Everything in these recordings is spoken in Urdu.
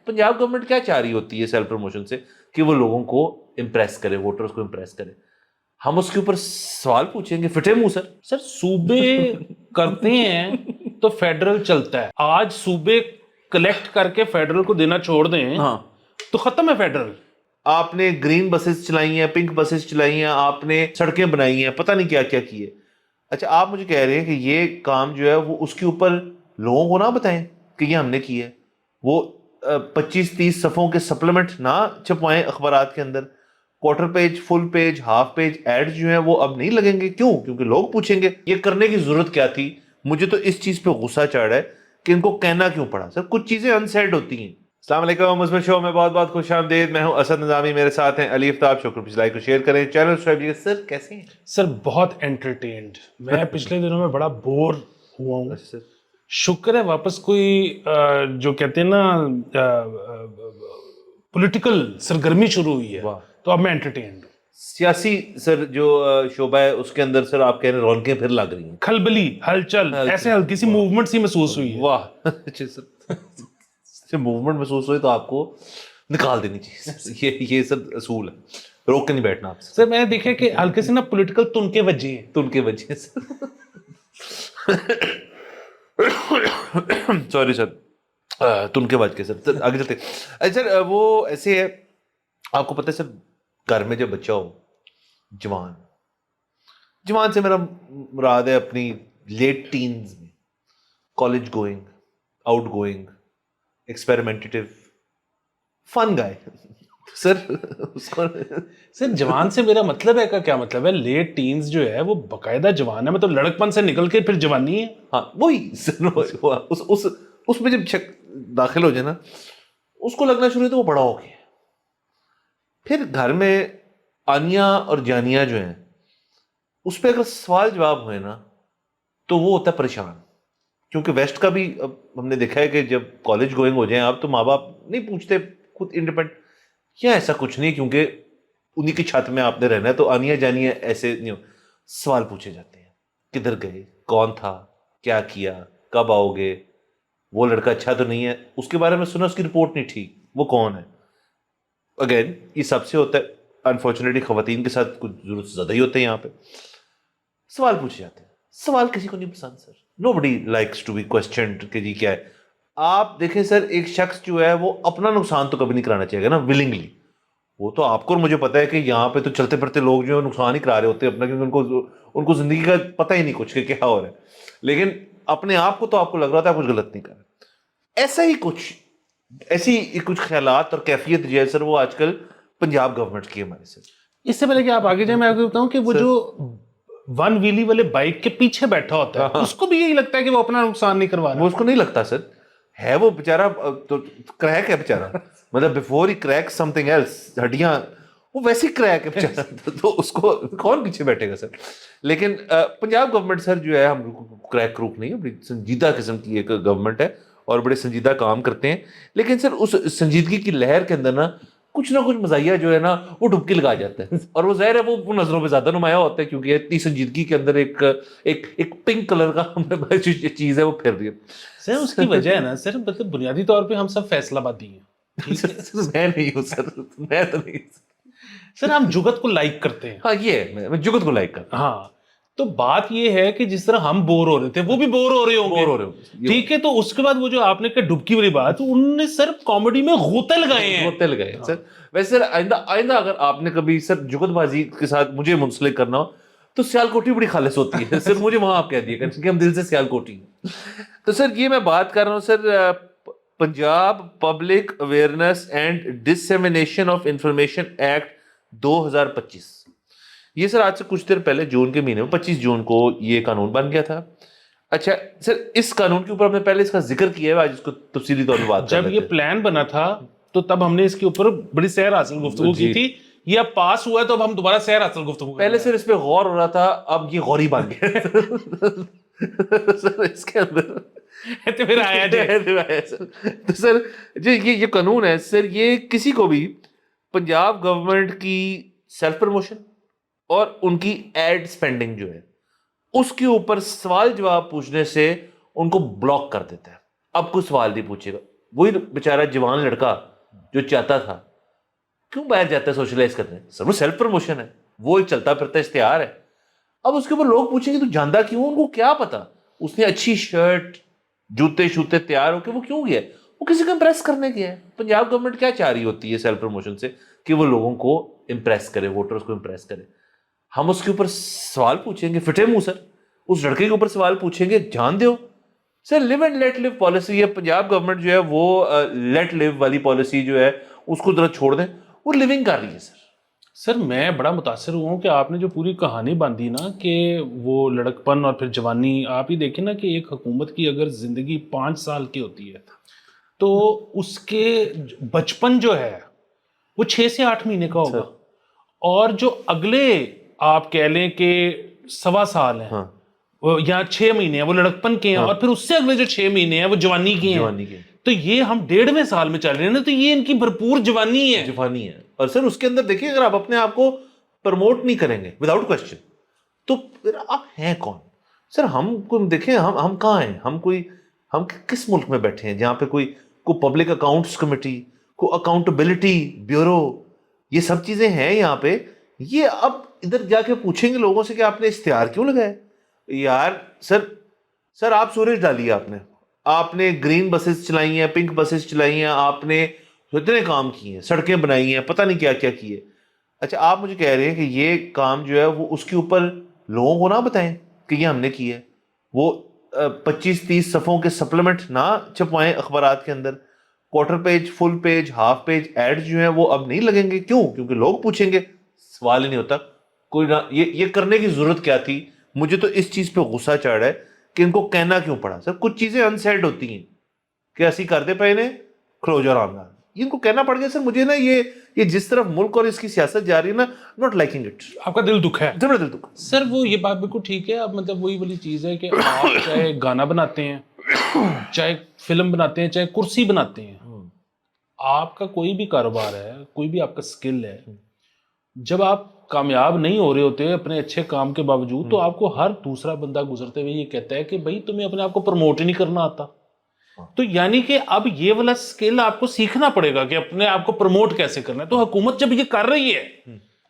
پنجاب گورنمنٹ کیا چاہ رہی ہوتی ہے سیلف پروموشن سے؟ کہ وہ لوگوں کو امپریس کرے, ووٹرز کو امپریس کرے. ہم اس کے اوپر سوال پوچھیں گے فٹے منہ سر. سر صوبے کرتے ہیں تو فیڈرل چلتا ہے. آج صوبے کلیکٹ کر کے فیڈرل کو دینا چھوڑ دیں ہاں تو ختم ہے فیڈرل. آپ نے گرین بسز چلائی ہیں, پنک بسز چلائی ہیں, آپ نے سڑکیں بنائی ہیں, پتہ نہیں کیا کیا کیے. اچھا آپ مجھے کہہ رہے ہیں کہ یہ کام جو ہے وہ اس کے اوپر لوگوں کو نہ بتائیں کہ یہ ہم نے کی ہے. وہ 25-30 صفحوں کے سپلیمنٹ نہ چھپوائیں اخبارات کے اندر. کوارٹر پیج, فل پیج, ہاف پیج ایڈ جو ہیں وہ اب نہیں لگیں گے. کیوں؟ کیونکہ لوگ پوچھیں گے یہ کرنے کی ضرورت کیا تھی. مجھے تو اس چیز پہ غصہ چڑھ رہا ہے کہ ان کو کہنا کیوں پڑا. سر کچھ چیزیں انسیڈ ہوتی ہیں. السلام علیکم, مثبت شو میں بہت بہت خوش آمدید. میں ہوں اسد نظامی, میرے ساتھ ہیں علی افتاب. شکر پلیز لائک کو شیئر کریں, چینل سبسکرائب کیجئے. سر کیسے ہیں؟ سر بہت انٹرٹینڈ. میں پچھلے دنوں میں بڑا بور ہوا ہوں. سر شکر ہے واپس کوئی جو کہتے ہیں نا پولیٹیکل سرگرمی شروع ہوئی ہے, تو اب میں انٹرٹینڈ ہوں. سیاسی سر جو شعبہ ہے اس کے اندر سر آپ کہہ رہے ہیں رونقیں پھر لگ رہی ہیں, کھلبلی, ہلچل, ایسے ہلکی سی موومنٹ سی محسوس ہوئی ہے. واہ اچھا سر موومنٹ محسوس ہوئی تو آپ کو نکال دینی چاہیے. یہ سر اصول ہے, روک کے نہیں بیٹھنا آپ سے. سر میں نے دیکھا کہ ہلکے سے نا پولیٹیکل تنکے بجے ہیں. تو ان کے وجہ سے سوری سر, تن کے بج کے سر آگے چلتے. اچھا سر وہ ایسے ہے, آپ کو پتہ ہے سر گھر میں جب بچہ ہو جوان سے میرا مراد ہے اپنی لیٹ ٹینز میں, کالج گوئنگ, آؤٹ گوئنگ, ایکسپیریمنٹیو, فن گائے سر اس کو. سر جوان سے میرا مطلب ہے کا کیا مطلب ہے؟ لیٹ ٹینز جو ہے وہ باقاعدہ جوان ہے, مطلب لڑکپن سے نکل کے پھر جوانی ہے. ہاں وہی سر, اس میں جب داخل ہو جائے نا اس کو لگنا شروع ہے تو وہ بڑا ہو گیا. پھر گھر میں آنیا اور جانیا جو ہیں اس پہ اگر سوال جواب ہوئے نا تو وہ ہوتا ہے پریشان. کیونکہ ویسٹ کا بھی اب ہم نے دیکھا ہے کہ جب کالج گوئنگ ہو جائیں آپ تو ماں باپ نہیں پوچھتے, خود انڈیپینڈنٹ یا ایسا کچھ نہیں, کیونکہ انہی کی چھت میں آپ نے رہنا ہے. تو آنیا جانیا ایسے نہیں ہو, سوال پوچھے جاتے ہیں, کدھر گئے, کون تھا, کیا کیا, کب آؤ گے, وہ لڑکا اچھا تو نہیں ہے, اس کے بارے میں سنا اس کی رپورٹ نہیں ٹھیک, وہ کون ہے. اگین یہ سب سے ہوتا ہے, انفارچونیٹلی خواتین کے ساتھ کچھ ضرورت زیادہ ہی ہوتے ہیں. یہاں پہ سوال پوچھے جاتے ہیں. سوال کسی کو نہیں پسند سر. نوبڈی لائکس ٹو بی کوسچنڈ کہ جی کیا ہے. آپ دیکھیں سر ایک شخص جو ہے وہ اپنا نقصان تو کبھی نہیں کرانا چاہیے گا نا ولنگلی. وہ تو آپ کو اور مجھے پتا ہے کہ یہاں پہ تو چلتے پھرتے لوگ جو ہے نقصان ہی کرا رہے ہوتے ہیں اپنا, کیونکہ ان کو زندگی کا پتہ ہی نہیں کچھ کہ کیا ہو رہا ہے. لیکن اپنے آپ کو تو آپ کو لگ رہا تھا کچھ غلط نہیں کر رہا. ایسا ہی ایسی کچھ خیالات اور کیفیت جو ہے سر وہ آج کل پنجاب گورنمنٹ کی ہمارے سے. اس سے پہلے کہ آپ آگے جائیں میں آپ کو بتاؤں کہ وہ جو ون ویلی والے بائک کے پیچھے بیٹھا ہوتا ہے اس کو بھی یہی لگتا ہے کہ وہ اپنا نقصان نہیں کروا رہا. وہ اس کو نہیں لگتا سر, ہے وہ بیچارہ تو کریک ہے بیچارہ, مطلب بفور ہی کریک سم تھنگ ایلس, ہڈیاں وہ ویسی کریک ہے بیچارہ, تو اس کو کون پیچھے بیٹھے گا سر. لیکن پنجاب گورنمنٹ سر جو ہے ہم کریک کروک نہیں ہے, بڑی سنجیدہ قسم کی ایک گورنمنٹ ہے اور بڑے سنجیدہ کام کرتے ہیں. لیکن سر اس سنجیدگی کی لہر کے اندر نا کچھ نہ کچھ مزاحیہ جو ہے نا وہ ڈبکی لگا جاتا ہے, اور وہ ظاہر ہے وہ نظروں پہ زیادہ نمایاں ہوتا ہے کیونکہ اتنی سنجیدگی کے اندر ایک پنک کلر کا چیز ہے وہ پھر رہی ہے. سر اس کی وجہ ہے نا سر, مطلب بنیادی طور پہ ہم سب فیصلہ آبادی ہیں. میں نہیں ہوں سر, میں تو نہیں سر, ہم جگت کو لائک کرتے ہیں. ہاں یہ ہے, میں جگت کو لائک کرتا ہوں. ہاں تو بات یہ ہے کہ جس طرح ہم بور ہو رہے تھے وہ بھی بور ہو رہے ہوں گے, ٹھیک ہے. تو اس کے بعد وہ جو آپ نے کہا ڈبکی والی بات, انہوں نے صرف کامیڈی میں غوطے لگائے ہیں. غوطے لگائے سر. ویسے سر آئندہ اگر آپ نے کبھی سر جگت بازی کے ساتھ مجھے منسلک کرنا ہو تو سیال کوٹی بڑی خالص ہوتی ہے سر, مجھے وہاں آپ کہہ دیے گا کہ ہم دل سے سیال کوٹی ہیں. تو سر یہ میں بات کر رہا ہوں sir Punjab public awareness and dissemination of information act 2025. یہ سر آج سے کچھ دیر پہلے جون کے مہینے میں 25 جون کو یہ قانون بن گیا تھا. اچھا سر اس قانون کے اوپر ہم نے پہلے اس کا ذکر کیا ہے, آج اس کو تفصیلی طور پہ بات کر جب یہ پلان بنا تھا تو تب ہم نے اس کے اوپر بڑی سیر حاصل گفتگو کی تھی. یہ اب پاس ہوا ہے تو اب ہم دوبارہ سیر حاصل گفتگو پہلے سر اس پہ غور ہو رہا تھا, اب یہ غوری بن گیا سر اس کے اندر پھر آیا تو سر جو یہ قانون ہے سر, یہ کسی کو بھی پنجاب گورنمنٹ کی سیلف پروموشن اور ان کی ایڈ سپینڈنگ جو ہے اس کے اوپر سوال جواب پوچھنے سے ان کو بلاک کر دیتا ہے. اب کوئی سوال نہیں پوچھے گا. وہی بیچارہ جوان لڑکا جو چاہتا تھا کیوں باہر جاتا ہے سوشلائز کرنے؟ سر وہ سیلف پروموشن ہے, وہ ایک چلتا پھرتا اشتہار ہے. اب اس کے اوپر لوگ پوچھیں گے تو جاندہ کیوں؟ ان کو کیا پتا اس نے اچھی شرٹ جوتے شوتے تیار ہو کے وہ کیوں گیا؟ وہ کسی کو امپریس کرنے گیا ہے. پنجاب گورنمنٹ کیا چاہ رہی ہوتی ہے سیلف پروموشن سے؟ کہ وہ لوگوں کو امپریس کرے, ووٹرز کو امپریس کرے. ہم اس کے اوپر سوال پوچھیں گے فٹے منہ سر, اس لڑکے کے اوپر سوال پوچھیں گے جان دیو سر. لیو اینڈ لیٹ لیو پالیسی ہے پنجاب گورنمنٹ جو ہے وہ لیٹ لیو والی پالیسی جو ہے اس کو ذرا چھوڑ دیں, وہ لیونگ کر رہی ہے سر. سر میں بڑا متاثر ہوا ہوں کہ آپ نے جو پوری کہانی باندھی نا کہ وہ لڑکپن اور پھر جوانی, آپ ہی دیکھیں نا کہ ایک حکومت کی اگر زندگی 5 سال کی ہوتی ہے تو اس کے بچپن جو ہے وہ 6 سے 8 مہینے کا ہوگا, اور جو اگلے آپ کہہ لیں کہ 1.25 سال ہیں یا 6 مہینے ہیں وہ لڑکپن کے ہیں, اور پھر اس سے اگلے جو 6 مہینے ہیں وہ جوانی کی ہیں. تو یہ ہم 1.5ویں سال میں چل رہے ہیں نا, تو یہ ان کی بھرپور جوانی ہے. اور سر اس کے اندر دیکھیے اگر آپ اپنے آپ کو پروموٹ نہیں کریں گے وداؤٹ کوشچن تو پھر آپ ہیں کون؟ سر ہم کو دیکھیں ہم کہاں ہیں, ہم کس ملک میں بیٹھے ہیں جہاں پہ کوئی پبلک اکاؤنٹس کمیٹی, کوئی اکاؤنٹیبلٹی بیورو, یہ سب چیزیں ہیں یہاں پہ. یہ اب ادھر جا کے پوچھیں گے لوگوں سے کہ آپ نے اشتہار کیوں لگایا یار؟ سر آپ سورج ڈالیے, آپ نے گرین بسز چلائی ہیں, پنک بسز چلائی ہیں, آپ نے اتنے کام کیے ہیں, سڑکیں بنائی ہیں, پتہ نہیں کیا کیا کیے. اچھا آپ مجھے کہہ رہے ہیں کہ یہ کام جو ہے وہ اس کے اوپر لوگوں کو نہ بتائیں کہ یہ ہم نے کیا ہے, وہ 25-30 صفحوں کے سپلیمنٹ نہ چھپوائیں اخبارات کے اندر, کوارٹر پیج, فل پیج, ہاف پیج ایڈ جو ہیں وہ اب نہیں لگیں گے. کیوں؟ کیونکہ لوگ پوچھیں گے, سوال ہی نہیں ہوتا کوئی نہ. یہ کرنے کی ضرورت کیا تھی؟ مجھے تو اس چیز پہ غصہ چڑھ رہا ہے کہ ان کو کہنا کیوں پڑا. سر کچھ چیزیں انسیڈ ہوتی ہیں کہ ایسی کرتے پے نے کلوجر آن رہا, ان کو کہنا پڑ گیا. سر مجھے نا یہ جس طرف ملک اور اس کی سیاست جا رہی ہے نا, ناٹ لائکنگ اٹ. آپ کا دل دکھ ہے؟ دل دکھ. سر وہ یہ بات بالکل ٹھیک ہے. اب مطلب وہی والی چیز ہے کہ آپ چاہے گانا بناتے ہیں, چاہے فلم بناتے ہیں, چاہے کرسی بناتے ہیں, آپ کا کوئی بھی کاروبار ہے, کوئی بھی آپ کا سکل ہے, جب آپ کامیاب نہیں ہو رہے ہوتے اپنے اچھے کام کے باوجود, تو آپ کو ہر دوسرا بندہ گزرتے ہوئے یہ کہتا ہے کہ بھائی تمہیں اپنے آپ کو پروموٹ ہی نہیں کرنا آتا. تو یعنی کہ اب یہ والا سکل آپ کو سیکھنا پڑے گا کہ اپنے آپ کو پروموٹ کیسے کرنا ہے. تو حکومت جب یہ کر رہی ہے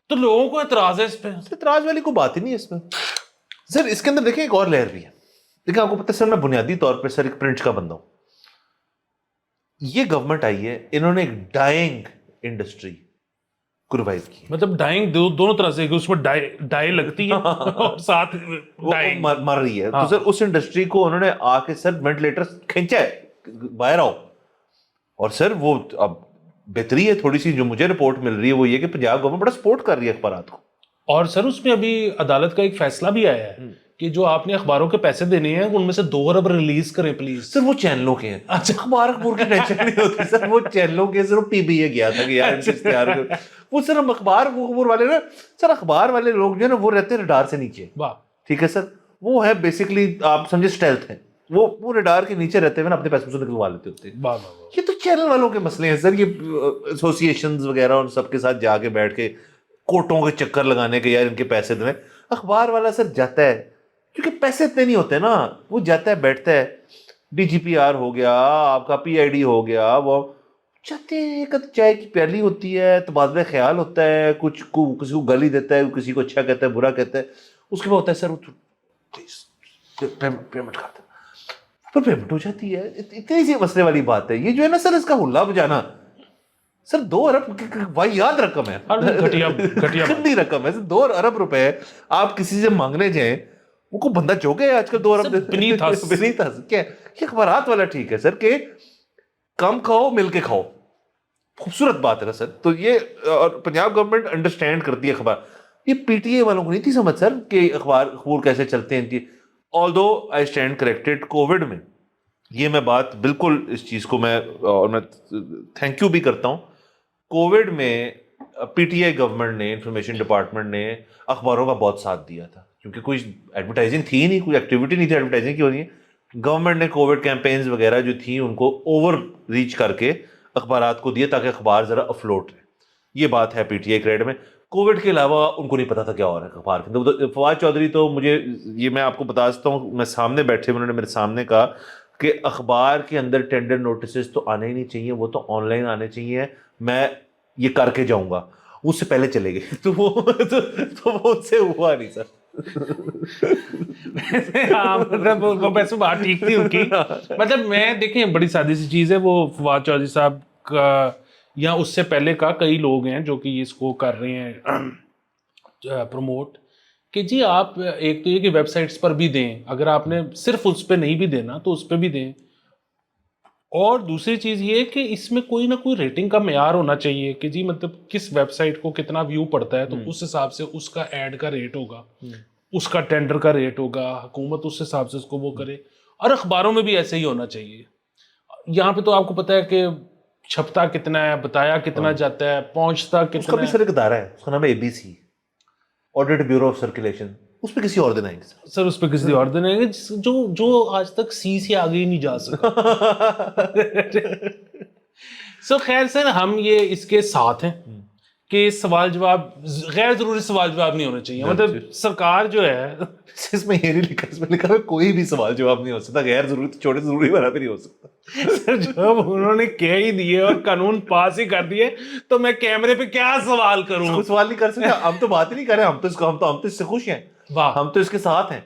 تو لوگوں کو اعتراض ہے اس پہ. اعتراض والی کوئی بات ہی نہیں ہے اس میں. سر اس کے اندر دیکھیں ایک اور لیئر بھی ہے. دیکھیں آپ کو پتہ ہے سر, میں بنیادی طور پہ سر ایک پرنٹ کا بندہ ہوں. یہ گورنمنٹ آئی ہے, انہوں نے ایک ڈائنگ انڈسٹری کو ریوائیو کی. مطلب ڈائنگ دونوں طرح سے, اس میں ڈائی لگتی ہے اور ساتھ مر رہی ہے. تو سر اس انڈسٹری کو انہوں نے آ کے سر وینٹیلیٹر کھینچا ہے, باہر آؤ. اور سر وہ اب بہتری ہے تھوڑی سی جو مجھے رپورٹ مل رہی ہے وہ یہ کہ پنجاب گورنمنٹ بڑا سپورٹ کر رہی ہے اخبارات کو. اور سر اس میں ابھی عدالت کا ایک فیصلہ بھی آیا ہے کہ جو آپ نے اخباروں کے پیسے دینے ہیں ان میں سے 2 ارب ریلیز کریں پلیز. سر وہ چینلوں کے ہیں. اچھا اخبار کی ٹینشن نہیں ہوتی سر, وہ چینلوں کے. سر پی بی اے گیا تھا کہ یار اشتہار وہ سر ہم اخبار والے نا, سر اخبار والے لوگ جو ہے نا وہ رہتے ہیں ریڈار سے نیچے. ٹھیک ہے سر, وہ ہے بیسکلی آپ سمجھے اسٹیلتھ ہے, وہ ریڈار کے نیچے رہتے ہوئے اپنے پیسوں سے نکلوا لیتے ہوتے ہیں. یہ تو چینل والوں کے مسئلے ہیں سر. یہ ایسوسی ایشنز وغیرہ ان سب کے ساتھ جا کے بیٹھ کے کوٹوں کے چکر لگانے کے یار ان کے پیسے دیں. اخبار والا سر جاتا ہے کیونکہ پیسے اتنے نہیں ہوتے نا, وہ جاتا ہے بیٹھتا ہے, ڈی جی پی آر ہو گیا, آپ کا پی آئی ڈی ہو گیا, وہ چاہتے ہیں ایک چائے کی پیالی ہوتی ہے, تبادلہ خیال ہوتا ہے, کچھ کسی کو گالی دیتا ہے, کسی کو اچھا کہتا ہے, برا کہتا ہے. اس کے بعد ہوتا ہے سر پیمنٹ کرتا ہے, پر پیمنٹ ہو جاتی ہے. اتنی سی مسئلے والی بات ہے. یہ جو ہے نا سر اس کا ہلا بجانا سر 2 ارب واحد رقم ہے, گندی رقم ہے. 2 ارب روپے آپ کسی سے مانگنے جائیں, وہ کو بندہ چوکے آج کل 2 ارب بنیت کیا. یہ اخبارات والا ٹھیک ہے سر کہ کم کھاؤ مل کے کھاؤ, خوبصورت بات ہے نا سر. تو یہ پنجاب گورنمنٹ انڈرسٹینڈ کرتی ہے اخبار. یہ پی ٹی اے والوں کو نہیں تھی سمجھ سر کہ اخبار کیسے چلتے ہیں. آلدو آئی اسٹینڈ کریکٹڈ, کووڈ میں یہ میں بات بالکل اس چیز کو میں تھینک یو بھی کرتا ہوں. کووڈ میں پی ٹی آئی گورنمنٹ نے, انفارمیشن ڈپارٹمنٹ نے اخباروں کا بہت ساتھ دیا تھا کیونکہ کوئی ایڈورٹائزنگ تھی ہی نہیں, کوئی ایکٹیویٹی نہیں تھی ایڈورٹائزنگ کی ہونی ہے. گورنمنٹ نے کووڈ کیمپینز وغیرہ جو تھیں ان کو اوور ریچ کر کے اخبارات کو دیا تاکہ اخبار ذرا افلوٹ رہے. یہ بات ہے پی ٹی آئی کریڈ میں. کووڈ کے علاوہ ان کو نہیں پتا تھا کیا ہو رہا ہے اخبار کے اندر. فواد چودھری تو مجھے یہ میں آپ کو بتا سکتا ہوں, میں سامنے بیٹھے انہوں نے میرے سامنے کہا کہ اخبار کے اندر ٹینڈر نوٹسز تو آنے ہی نہیں چاہیے, وہ تو آن لائن آنے چاہیے, میں یہ کر کے جاؤں گا, اس سے پہلے چلے گئے تو وہ اس سے ہوا نہیں سر. ہاں مطلب ویسے بات ٹھیک تھی ان کی. مطلب میں دیکھیں بڑی سادی سی چیز ہے, وہ فواد چودھری صاحب کا یا اس سے پہلے کا کئی لوگ ہیں جو کہ اس کو کر رہے ہیں پروموٹ, کہ جی آپ ایک تو یہ کہ ویب سائٹس پر بھی دیں, اگر آپ نے صرف اس پہ نہیں بھی دینا تو اس پہ بھی دیں, اور دوسری چیز یہ کہ اس میں کوئی نہ کوئی ریٹنگ کا معیار ہونا چاہیے کہ جی مطلب کس ویب سائٹ کو کتنا ویو پڑتا ہے تو اس حساب سے اس کا ایڈ کا ریٹ ہوگا, اس کا ٹینڈر کا ریٹ ہوگا, حکومت اس حساب سے اس کو وہ کرے. اور اخباروں میں بھی ایسے ہی ہونا چاہیے. یہاں پہ تو آپ کو پتا ہے کہ چھپتا کتنا ہے, بتایا کتنا جاتا ہے, پہنچتا اس کا کتنا بھی ہے. سر ایک ادارہ ہے, اس کا نام ہے ABC, audit bureau of circulation, اس پہ کسی اور دن آئیں گے سر. سر اس پہ کسی اور دن آئیں گے جو آج تک سی سے آگے ہی نہیں جا سکا. سو خیر سر ہم یہ اس کے ساتھ ہیں کہ سوال جواب غیر ضروری سوال جواب نہیں ہونے چاہیے. مطلب سرکار جو ہے اس میں یہ نہیں لکھا, اس میں لکھا ہے کوئی بھی سوال جواب نہیں ہو سکتا, غیر ضروری تو چھوٹے ضروری والا بھی نہیں ہو سکتا. سر جب انہوں نے کہہ ہی دیے اور قانون پاس ہی کر دیے تو میں کیمرے پہ کیا سوال کروں. کوئی سوال نہیں کر سکتا. ہم تو بات ہی نہیں کر رہے, ہم تو اس سے خوش ہیں, ہم تو اس کے ساتھ ہیں.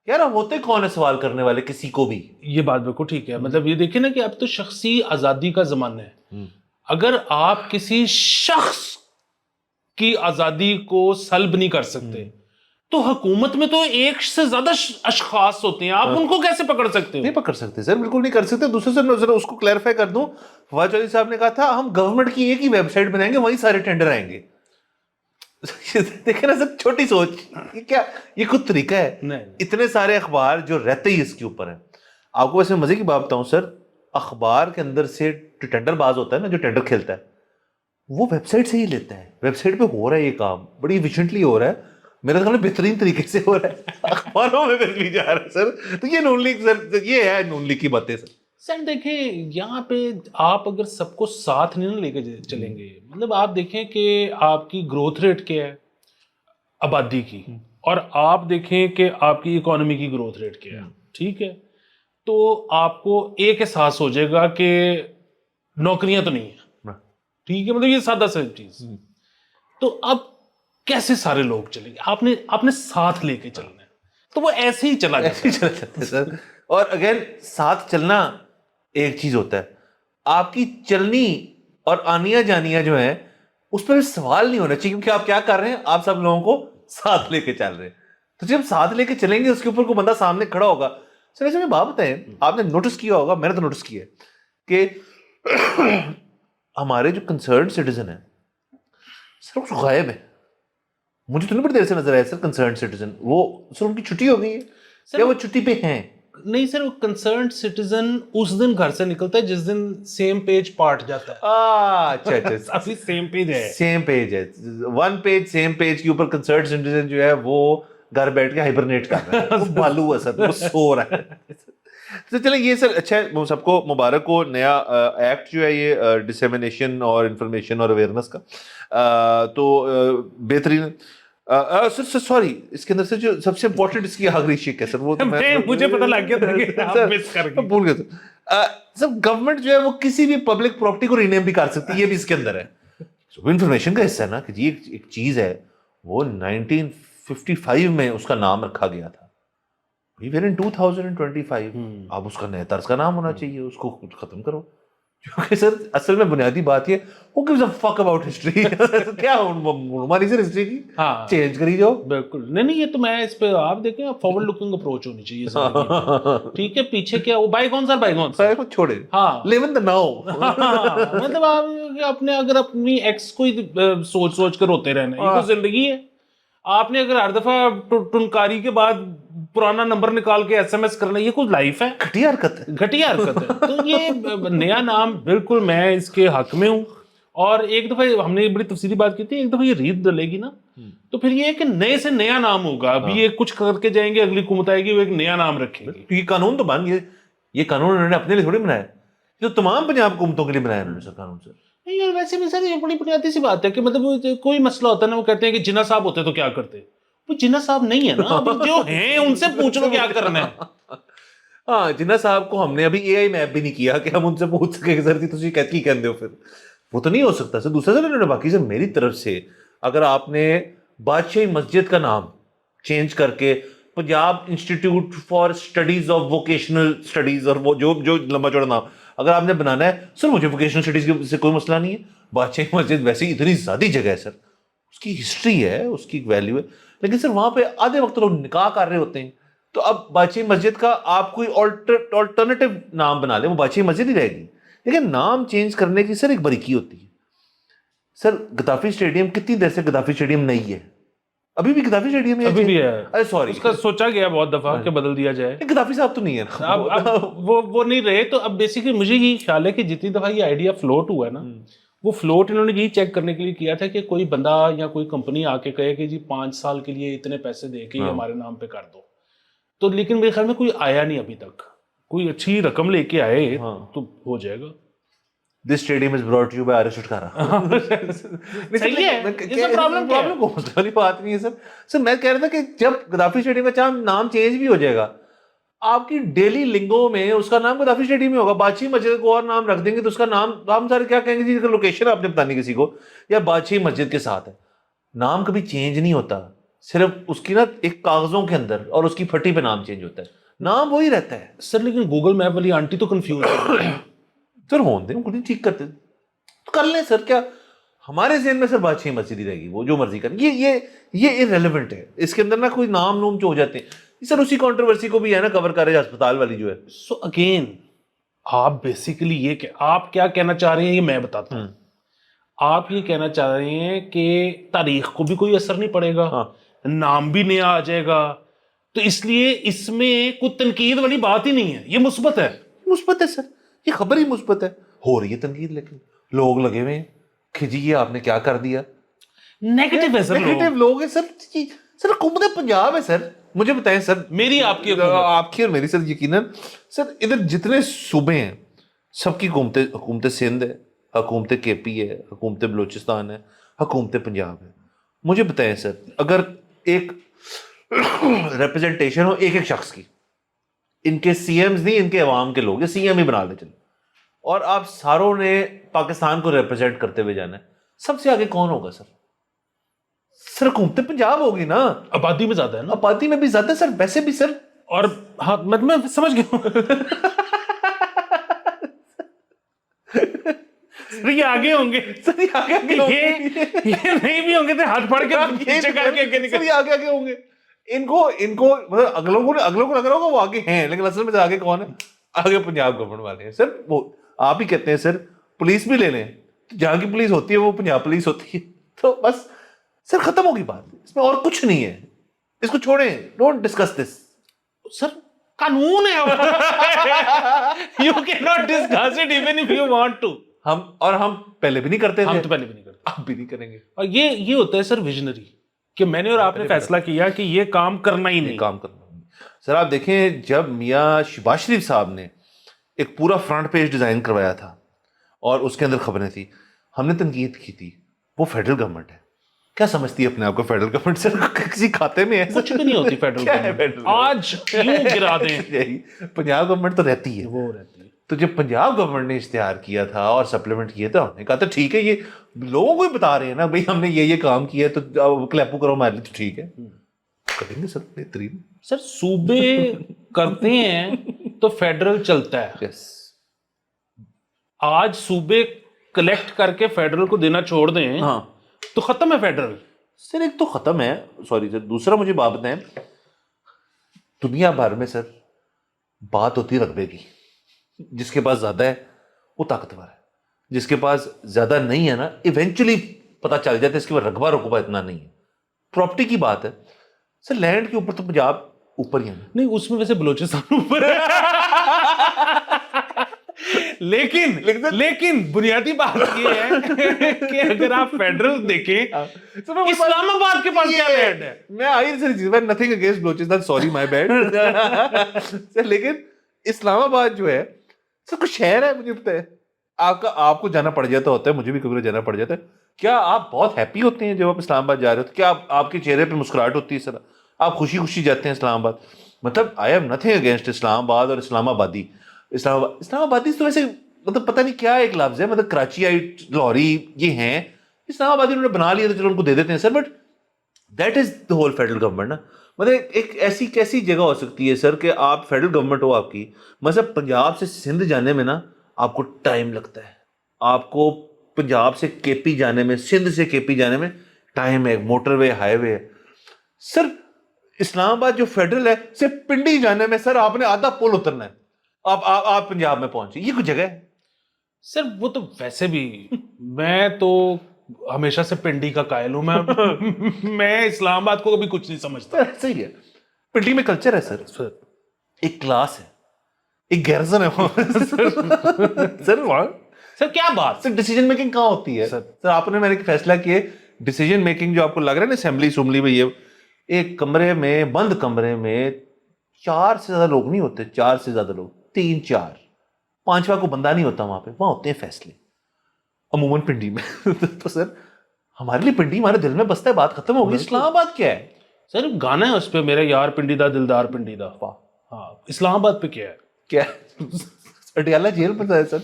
یار ہم ہوتے کون ہے سوال کرنے والے کسی کو بھی؟ یہ بات بالکل ٹھیک ہے. مطلب یہ دیکھیں نا کہ اب تو شخصی آزادی کا زمانہ ہے. اگر آپ کسی شخص کی آزادی کو سلب نہیں کر سکتے تو حکومت میں تو ایک سے زیادہ اشخاص ہوتے ہیں, آپ ان کو کیسے پکڑ سکتے ہو؟ نہیں پکڑ سکتے سر, بالکل نہیں کر سکتے. دوسرے سے ذرا اس کو کلیئرفائی کر دوں, فواد چودھری صاحب نے کہا تھا ہم گورنمنٹ کی ایک ہی ویب سائٹ بنائیں گے, وہیں سارے ٹینڈر آئیں گے. دیکھیں نا سر, چھوٹی سوچ, یہ کیا, یہ کچھ طریقہ ہے؟ اتنے سارے اخبار جو رہتے ہی اس کے اوپر ہیں. آپ کو ویسے مزے کی بات بتاؤں سر, اخبار کے اندر سے ٹینڈر باز ہوتا ہے نا, جو ٹینڈر کھیلتا ہے وہ ویب سائٹ سے ہی لیتا ہے. ویب سائٹ پہ ہو رہا ہے یہ کام, بڑی ایفیشینٹلی ہو رہا ہے, میرا خیال ہے بہترین طریقے سے ہو رہا ہے, اخباروں میں بھی جا رہا ہے سر. تو یہ نون لیگ سر, یہ ہے نون لیگ کی باتیں سر. سر دیکھیں یہاں پہ آپ اگر سب کو ساتھ نہیں لے کے چلیں گے, مطلب آپ دیکھیں کہ آپ کی گروتھ ریٹ کیا ہے آبادی کی, اور آپ دیکھیں کہ آپ کی اکانومی کی گروتھ ریٹ کیا ہے, ٹھیک ہے, تو آپ کو ایک احساس ہو جائے گا کہ نوکریاں تو نہیں ہیں, ٹھیک ہے. مطلب یہ سادہ سا چیز. تو اب کیسے سارے لوگ چلیں گے؟ آپ نے ساتھ لے کے چلنا ہے, تو وہ ایسے ہی چلا جاتا ہے سر. اور اگین ساتھ چلنا ایک چیز ہوتا ہے, آپ کی چلنی اور آنیاں جانیاں جو ہیں اس پہ سوال نہیں ہونا چاہیے, کیونکہ آپ کیا کر رہے ہیں, آپ سب لوگوں کو ساتھ لے کے چل رہے ہیں. تو جب ساتھ لے کے چلیں گے اس کے اوپر کوئی بندہ سامنے کھڑا ہوگا. سر ایسے میں بات بتائیں, آپ نے نوٹس کیا ہوگا, میں نے تو نوٹس کیا ہے کہ ہمارے جو کنسرن سٹیزن ہیں سر وہ غائب ہے. مجھے تو نہیں بڑی دیر سے نظر آیا سر کنسرن سٹیزن, وہ سر ان کی چھٹی ہو گئی ہے یا وہ چھٹی پہ ہیں؟ نہیں سر, وہ کنسرنڈ سٹیزن اس دن گھر سے نکلتا ہے جس دن سیم پیج پارٹ جاتا ہے. اچھا اچھا, ابھی سیم پیج ہے, سیم پیج ہے, ون پیج سیم پیج کے اوپر کنسرنڈ سٹیزن جو ہے وہ گھر بیٹھ کے ہائبرنیٹ کر رہا ہے, وہ بالو ہے سر, وہ سو رہا ہے. تو چلیں یہ سر اچھا ہے, سب کو مبارک ہو, نیا ایکٹ جو ہے یہ ڈسیمینیشن اور انفارمیشن اور اویئرنیس کا, تو بہترین. سر سوری, اس کے اندر سے جو سب سے امپورٹنٹ اس کی آخری شک ہے سر, وہ مجھے پتہ لگ گیا تھا کہ آپ مس کر گئے. بھول گئے سر, گورنمنٹ جو ہے وہ کسی بھی پبلک پراپرٹی کو رینیم بھی کر سکتی ہے, یہ بھی اس کے اندر ہے. انفارمیشن کا حصہ ہے نا, کہ جی ایک چیز ہے, وہ 1955 میں اس کا نام رکھا گیا تھا, we were in 2025, اب اس کا نئے طرز کا نام ہونا چاہیے, اس کو ختم کرو. کیونکہ سر اصل میں بنیادی بات یہ, who gives a fuck about history, کیا ہماری سر ہسٹری کی چینج کری جاؤ. بالکل نہیں, یہ تو میں اس پہ آپ دیکھیں فارورڈ لکنگ اپروچ ہونی چاہیے زندگی میں, ٹھیک ہے. پیچھے کیا وہ بائی کون سا چھوڑے, ہاں live in the now. مطلب آپ اپنے اگر اپنی ایکس کو سوچ کر روتے رہنا, یہ تو زندگی ہے. آپ نے اگر ہر دفعہ ٹنکاری کے بعد پرانا نمبر نکال کے ایس ایم ایس کرنا, یہ کوئی لائف ہے؟ گھٹیا حرکت ہے, گھٹیا حرکت ہے. تو یہ نیا نام بالکل میں اس کے حق میں ہوں. اور ایک دفعہ ہم نے بڑی تفصیلی بات کی تھی, ایک دفعہ یہ ریت ڈلے گی نا تو پھر یہ ہے کہ نئے سے نیا نام ہوگا. ابھی یہ کچھ کر کے جائیں گے, اگلی حکومت آئے گی وہ ایک نیا نام رکھیں گے. یہ قانون تو بن گئے, یہ قانون انہوں نے اپنے لیے تھوڑی بنایا, جو تمام پنجاب حکومتوں کے لیے بنایا انہوں نے سر قانون. سر نہیں ویسے بھی سر یہ بڑی بنیادی سی بات ہے کہ مطلب کوئی مسئلہ ہوتا ہے نا, وہ کہتے ہیں کہ جناح صاحب ہوتے تو کیا کرتے. وہ جناح صاحب نہیں ہے نا, اب جو ہیں ان سے پوچھ لو کیا کرنا ہے. ہاں جناح صاحب کو ہم نے ابھی اے آئی میپ بھی نہیں کیا کہ ہم ان سے پوچھ سکیں کہ سر جی تسی کی کہندے ہو, پھر وہ تو نہیں ہو سکتا سر. دوسرا سر انہوں نے باقی سر میری طرف سے اگر آپ نے بادشاہی مسجد کا نام چینج کر کے Punjab institute for studies of vocational studies اور وہ جو لمبا چوڑا نام اگر آپ نے بنانا ہے سر, مجھے ووکیشنل اسٹڈیز سے کوئی مسئلہ نہیں ہے. بادشاہی مسجد ویسے ہی اتنی زیادہ جگہ ہے سر, اس کی ہسٹری ہے, اس کی ویلیو ہے, لیکن سر وہاں پہ آدھے وقت لوگ نکاح کر رہے ہوتے ہیں. تو اب بادشاہی مسجد کا آپ کوئی آلٹرنیٹو نام بنا لیں, وہ بادشاہی مسجد ہی رہے گی, لیکن نام چینج کرنے کی سر ایک باریکی ہوتی ہے. سر گدافی اسٹیڈیم کتنی دیر سے گدافی اسٹیڈیم نہیں ہے, ابھی بھی گدافی اسٹیڈیم ابھی بھی ہے. ارے سوری اس کا سوچا گیا بہت دفعہ کہ بدل دیا جائے, گدافی صاحب تو نہیں ہے نا. اب وہ نہیں رہے. تو اب بیسیکلی مجھے یہ خیال ہے کہ جتنی دفعہ یہ آئیڈیا فلوٹ ہوا ہے نا, وہ فلوٹ انہوں نے یہی چیک کرنے کے لیے کیا تھا کہ کوئی بندہ یا کوئی کمپنی آ کے کہے کہ جی 5 سال کے لیے اتنے پیسے دے کے یہ ہمارے نام پہ کر دو. تو لیکن میرے خیال میں کوئی آیا نہیں ابھی تک, کوئی اچھی رقم لے کے آئے تو ہو جائے گا. This stadium is brought to you by RS Chutkara. صحیح ہے, اس میں پرابلم والی بات نہیں ہے سر. سر میں کہہ رہا تھا کہ جب گدافی اسٹیڈیم کا نام چینج بھی ہو جائے گا, آپ کی ڈیلی لنگو میں اس کا نام گدافی اسٹیڈیم ہی ہوگا. بادشاہی مسجد کو اور نام رکھ دیں گے تو اس کا نام ہم سارے کیا کہیں گے جی لوکیشن آپ نے بتانی کسی کو یا بادشاہی مسجد کے ساتھ ہے. نام کبھی چینج نہیں ہوتا, صرف اس کی نا ایک کاغذوں کے اندر اور اس کی پھٹی پہ نام چینج ہوتا ہے, نام وہی رہتا ہے سر. لیکن گوگل میپ والی آنٹی تو کنفیوز ہے سر. ہون دیں کچھ ٹھیک کرتے تو کر لیں سر. کیا ہمارے ذہن میں سر بادشاہی مسجد ہی رہے گی, وہ جو مرضی کریں. یہ irrelevant ہے, اس کے اندر نا کوئی نام نوم جو ہو جاتے ہیں سر. اسی کنٹروورسی کو بھی ہے نا کور کر رہے ہیں ہسپتال والی جو ہے. سو اگین آپ بیسیکلی یہ کہ آپ کیا کہنا چاہ رہے ہیں یہ میں بتاتا ہوں. آپ یہ کہنا چاہ رہے ہیں کہ تاریخ کو بھی کوئی اثر نہیں پڑے گا, نام بھی نیا آ جائے گا, تو اس لیے اس میں کوئی تنقید والی بات ہی نہیں ہے, یہ مثبت ہے. مثبت ہے سر, یہ خبر ہی مثبت ہے. ہو رہی ہے تنقید لیکن لوگ لگے ہوئے ہیں کہ جی یہ آپ نے کیا کر دیا. نیگیٹو ہے سر, نیگیٹو لوگ ہیں سر. سر حکومت پنجاب ہے سر, مجھے بتائیں سر. میری آپ کی اور میری سر یقیناً سر ادھر جتنے صوبے ہیں سب کی حکومت سندھ ہے, حکومت کے پی ہے, حکومت بلوچستان ہے, حکومت پنجاب ہے. مجھے بتائیں سر اگر ایک ریپرزنٹیشن ہو ایک شخص کی, ان کے سی ایمز نہیں, ان کے عوام کے لوگ, یا سی ایم ہی بنا لے چلے, اور آپ ساروں نے پاکستان کو ریپرزینٹ کرتے ہوئے جانا ہے, سب سے آگے کون ہوگا سر؟ سر حکومت پنجاب ہوگی نا. آبادی میں زیادہ ہے نا, آبادی میں بھی زیادہ سر, ویسے بھی سر. اور ہاں میں سمجھ گیا ہوں. سر یہ آگے ہوں گے, سر یہ نہیں بھی ہوں گے تو ہاتھ پھاڑ کے پیچھے کر کے آگے ہوں گے. ان کو مطلب اگلوں کو لگ رہا ہوگا وہ آگے ہیں, لیکن اصل میں آگے کون ہے؟ آگے پنجاب گورنمنٹ والے ہیں سر. وہ آپ ہی کہتے ہیں سر پولیس بھی لے لیں, جہاں کی پولیس ہوتی ہے وہ پنجاب پولیس ہوتی ہے, تو بس سر ختم ہوگی بات, اس میں اور کچھ نہیں ہے. اس کو چھوڑیں, ڈونٹ ڈسکس دس. سر قانون ہے, you can not discuss it even if you want to. ہم پہلے بھی نہیں کرتے تھے, ہم تو پہلے بھی نہیں کرتے, اب بھی نہیں کریں گے. اور یہ ہوتا ہے سر ویژنری, کہ میں نے اور آپ نے فیصلہ کیا کہ یہ کام کرنا ہی نہیں. کام کرنا سر. آپ دیکھیں جب میاں شہباز شریف صاحب نے ایک پورا فرنٹ پیج ڈیزائن کروایا تھا اور اس کے اندر خبریں تھی, ہم نے تنقید کی تھی. وہ فیڈرل گورنمنٹ ہے, کیا سمجھتی ہے اپنے آپ کو فیڈرل گورنمنٹ؟ سر کسی کھاتے میں ہے کچھ بھی نہیں ہوتی فیڈرل گورنمنٹ, آج کیوں گرا دیں. پنجاب گورنمنٹ تو رہتی ہے, وہ رہتی ہے. تو جب پنجاب گورنمنٹ نے اشتہار کیا تھا اور سپلیمنٹ کیا تھا, ہم نے کہا تھا ٹھیک ہے, یہ لوگوں کو ہی بتا رہے ہیں نا بھائی ہم نے یہ کام کیا ہے تو کلیپو کرو ہمارے لیے, تو ٹھیک ہے کریں گے سر. بہترین سر صوبے کرتے ہیں تو فیڈرل چلتا ہے. یس, آج صوبے کلیکٹ کر کے فیڈرل کو دینا چھوڑ دیں تو ختم ہے فیڈرل. سر ایک تو ختم ہے, سوری سر. دوسرا مجھے بات بتائیں, دنیا بھر میں سر بات ہوتی ہے رقبے کی, جس کے پاس زیادہ ہے وہ طاقتور ہے, جس کے پاس زیادہ نہیں ہے نا ایونچولی پتہ چل جاتا ہے اس کے پاس رقبہ اتنا نہیں ہے. پراپرٹی کی بات ہے سر, لینڈ کے اوپر تو پنجاب اوپر ہی ہے. نہیں اس میں ویسے بلوچستان اوپر ہے, لیکن بنیادی بات یہ ہے کہ اگر آپ فیڈرل دیکھیں, اسلام آباد کے پاس کیا لینڈ ہے. میں آئی سر نتھنگ اگینسٹ بلوچستان, سوری مائی بیڈ سر, لیکن اسلام آباد جو ہے سر کچھ شہر ہے. مجھے پتہ ہے آپ کو جانا پڑ جاتا ہوتا ہے, مجھے بھی کبھی جانا پڑ جاتا ہے. کیا آپ بہت ہیپی ہوتے ہیں جب آپ اسلام آباد جا رہے ہو؟ تو کیا آپ کے چہرے پہ مسکراہٹ ہوتی ہے سر؟ آپ خوشی جاتے ہیں اسلام آباد؟ مطلب آئی ایم نتھنگ اگینسٹ اسلام آباد اور اسلام آبادی. اسلام آبادی تو ویسے مطلب پتہ نہیں کیا ایک لفظ ہے, مطلب کراچی لاہوری یہ ہیں, اسلام آبادی انہوں نے بنا لیا تو چلو ان کو دے دیتے ہیں sir. But that is the whole federal government نا. مطلب ایک ایسی کیسی جگہ ہو سکتی ہے سر کہ آپ فیڈرل گورنمنٹ ہو آپ کی, مطلب پنجاب سے سندھ جانے میں نا آپ کو ٹائم لگتا ہے, آپ کو پنجاب سے کے پی جانے میں, سندھ سے کے پی جانے میں ٹائم ہے, موٹر وے ہائی وے ہے سر. اسلام آباد جو فیڈرل ہے صرف پنڈی جانے میں سر آپ نے آدھا پل اترنا ہے, آپ پنجاب میں پہنچے. یہ کوئی جگہ ہے سر؟ وہ تو ویسے بھی میں تو ہمیشہ سے پنڈی کا قائل ہوں. میں اسلام آباد کو کبھی کچھ نہیں سمجھتا. صحیح ہے, پنڈی میں کلچر ہے سر, ایک کلاس ہے, ایک گیرزن ہے سر. وہاں سر کیا بات, سر ڈیسیجن میکنگ کہاں ہوتی ہے سر؟ آپ نے میں نے فیصلہ کیے ڈیسیجن میکنگ جو آپ کو لگ رہا ہے نا اسمبلی میں, یہ ایک کمرے میں, بند کمرے میں 4 سے زیادہ لوگ نہیں ہوتے, 4 سے زیادہ لوگ, 3 4 5واں کو بندہ نہیں ہوتا وہاں پہ, وہاں ہوتے ہیں فیصلے عموماً پنڈی میں. تو سر ہمارے لیے پنڈی ہمارے دل میں بستا ہے, بات ختم ہوگی. اسلام آباد کیا ہے سر؟ گانا ہے اس پہ, میرے یار پنڈی دا دلدار پنڈی دا. ہاں, اسلام آباد پہ کیا ہے؟ کیا اڈیالہ جیل پر ہے سر.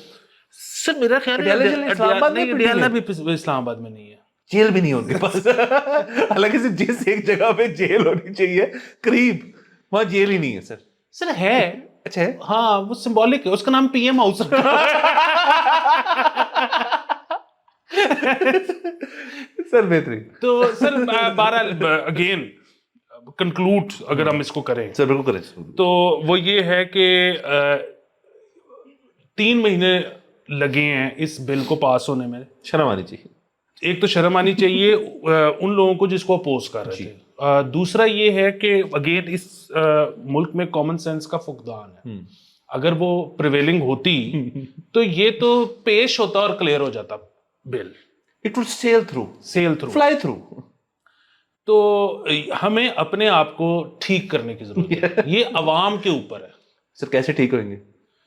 سر میرا خیال ہے اڈیالہ بھی اسلام آباد میں نہیں ہے, جیل بھی نہیں ان کے پاس. حالانکہ صرف جس ایک جگہ پہ جیل ہونی چاہیے قریب, وہاں جیل ہی نہیں ہے سر. سر ہے, اچھا ہے, ہاں وہ سمبولک ہے, اس کا نام پی ایم ہاؤس. سر بہترین. تو سر بہرحال اگین کنکلوڈ اگر ہم اس کو کریں سر, بالکل کریں, تو وہ یہ ہے کہ 3 مہینے لگے ہیں اس بل کو پاس ہونے میں. شرم آنی چاہیے. ایک تو شرم آنی چاہیے ان لوگوں کو جس کو اپوز کر رہے تھے. دوسرا یہ ہے کہ اگین اس ملک میں کامن سینس کا فقدان ہے. اگر وہ پریویلنگ ہوتی تو یہ تو پیش ہوتا اور کلیئر ہو جاتا bill. It will sail through, fly through. تو ہمیں اپنے آپ کو ٹھیک کرنے کی ضرورت ہے, یہ عوام کے اوپر ہے. سر کیسے ٹھیک ہوئیں گے؟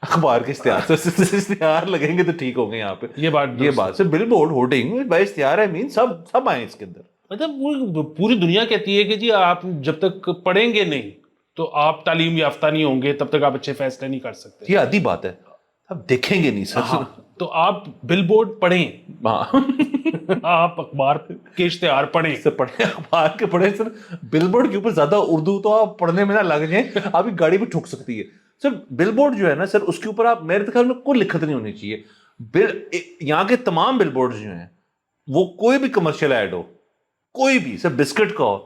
اخبار کے اشتہار لگیں گے تو ٹھیک ہوں گے. یہاں پہ یہ بات سر, بل بورڈ ہورڈنگ بائی اشتہار ہے, مین سب آئیں اس کے اندر. مطلب وہ پوری دنیا کہتی ہے کہ جی آپ جب تک پڑھیں گے نہیں تو آپ تعلیم یافتہ نہیں ہوں گے, تب تک آپ اچھے فیصلے نہیں کر سکتے. یہ آدھی بات ہے, آپ دیکھیں گے نہیں سر. تو آپ بل بورڈ پڑھیں, آپ اخبار کے اشتہار پڑھیں. سر پڑھیں, اخبار کے پڑھیں سر. بل بورڈ کے اوپر زیادہ اردو تو آپ پڑھنے میں نہ لگ جائیں, آپ کی گاڑی بھی ٹھک سکتی ہے. سر بل بورڈ جو ہے نا سر, اس کے اوپر آپ, میرے خیال میں کوئی لکھت نہیں ہونی چاہیے. یہاں کے تمام بل بورڈ جو ہیں وہ کوئی بھی کمرشل ایڈ ہو, کوئی بھی سر بسکٹ کا ہو,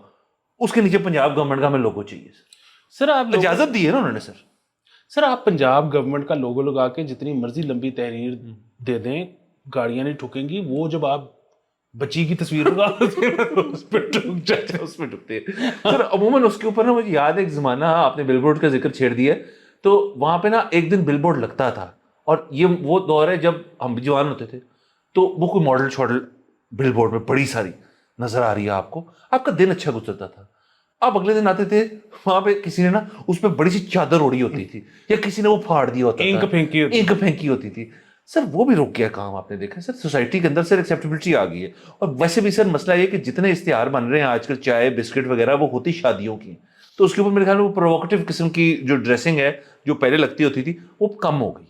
اس کے نیچے پنجاب گورنمنٹ کا ہمیں لوگو چاہیے. سر آپ اجازت دی ہے نا انہوں نے. سر آپ پنجاب گورنمنٹ کا لوگو لگا کے جتنی مرضی لمبی تحریر دے دیں, گاڑیاں نہیں ٹھکیں گی. وہ جب آپ بچی کی تصویر اس پہ ٹکتے ہیں سر. عموماً اس کے اوپر نا مجھے یاد ہے ایک زمانہ, آپ نے بل بورڈ کا ذکر چھیڑ دیا, تو وہاں پہ نا ایک دن بل بورڈ لگتا تھا, اور یہ وہ دور ہے جب ہم جوان ہوتے تھے, تو وہ کوئی ماڈل شاڈل بل بورڈ میں بڑی ساری نظر آ رہی ہے آپ کو, آپ کا دن اچھا گزرتا تھا. آپ اگلے دن آتے تھے, وہاں پہ کسی نے نا اس پہ بڑی سی چادر اوڑی ہوتی تھی, یا کسی نے وہ پھاڑ دیا ہوتا تھا, اینک پھینکی ہوتی تھی. سر وہ بھی رک گیا کام, آپ نے دیکھا سر سوسائٹی کے اندر سر ایکسیپٹیبلٹی آ گئی ہے. اور ویسے بھی سر مسئلہ یہ کہ جتنے اشتہار بن رہے ہیں آج کل, چائے بسکٹ وغیرہ, وہ ہوتی شادیوں کی, تو اس کے اوپر میرے خیال میں وہ پرووکیٹو قسم کی جو ڈریسنگ ہے جو پہلے لگتی ہوتی تھی وہ کم ہو گئی.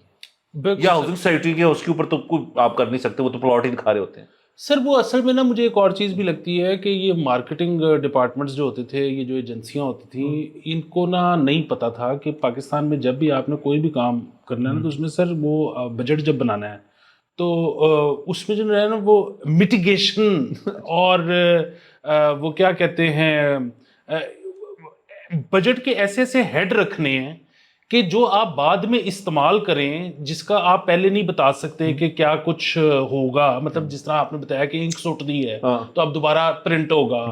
یا ہاؤسنگ سوسائٹی کے اس کے اوپر تو کوئی آپ کر نہیں سکتے, وہ تو پلاٹ ہی دکھا رہے ہوتے ہیں. سر وہ اصل میں نا مجھے ایک اور چیز بھی لگتی ہے کہ یہ مارکیٹنگ ڈپارٹمنٹس جو ہوتے تھے, یہ جو ایجنسیاں ہوتی تھیں, ان کو نا نہیں پتا تھا کہ پاکستان میں جب بھی آپ نے کوئی بھی کام کرنا ہے نا, تو اس میں سر وہ بجٹ جب بنانا ہے تو اس میں جو ہے نا وہ میٹیگیشن اور وہ کیا کہتے ہیں بجٹ کے ایسے ایسے ہیڈ رکھنے ہیں کہ جو آپ بعد میں استعمال کریں, جس کا آپ پہلے نہیں بتا سکتے کہ کیا کچھ ہوگا. مطلب جس طرح آپ نے بتایا کہ انک سٹ دی ہے تو اب دوبارہ پرنٹ ہوگا,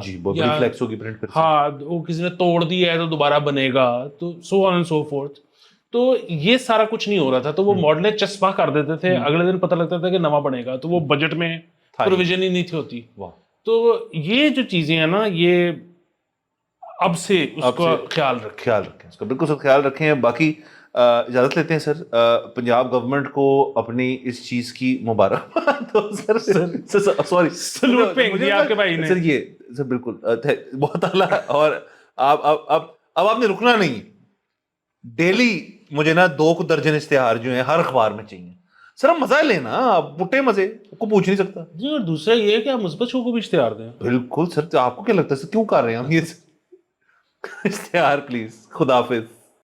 ہاں وہ کسی نے توڑ دیا ہے تو دوبارہ بنے گا, تو سو آن اینڈ سو فورتھ. تو یہ سارا کچھ نہیں ہو رہا تھا, تو وہ ماڈلیں چسپا کر دیتے تھے, اگلے دن پتہ لگتا تھا کہ نواں بنے گا, تو وہ بجٹ میں پروویژن ہی نہیں تھی ہوتی. تو یہ جو چیزیں ہیں نا, یہ اب سے اس کا خیال رکھیں, اس کا بالکل سب خیال رکھیں. باقی اجازت لیتے ہیں سر. پنجاب گورنمنٹ کو اپنی اس چیز کی مبارک. سوری سلوٹ پھینک دیا آپ کے بھائی نے. سر یہ سر بالکل بہت اعلیٰ, اور اب آپ نے رکنا نہیں, ڈیلی مجھے نا 2 درجن اشتہار جو ہیں ہر اخبار میں چاہیے. سر ہم مزہ لینا, آپ پٹے مزے کو پوچھ نہیں سکتا. جی, اور دوسرا یہ ہے کہ آپ مثبت شو کو بھی اشتہار دیں. بالکل سر, آپ کو کیا لگتا ہے سر کیوں کر رہے ہیں ہم یہ اشتہار؟ پلیز, خدا حافظ.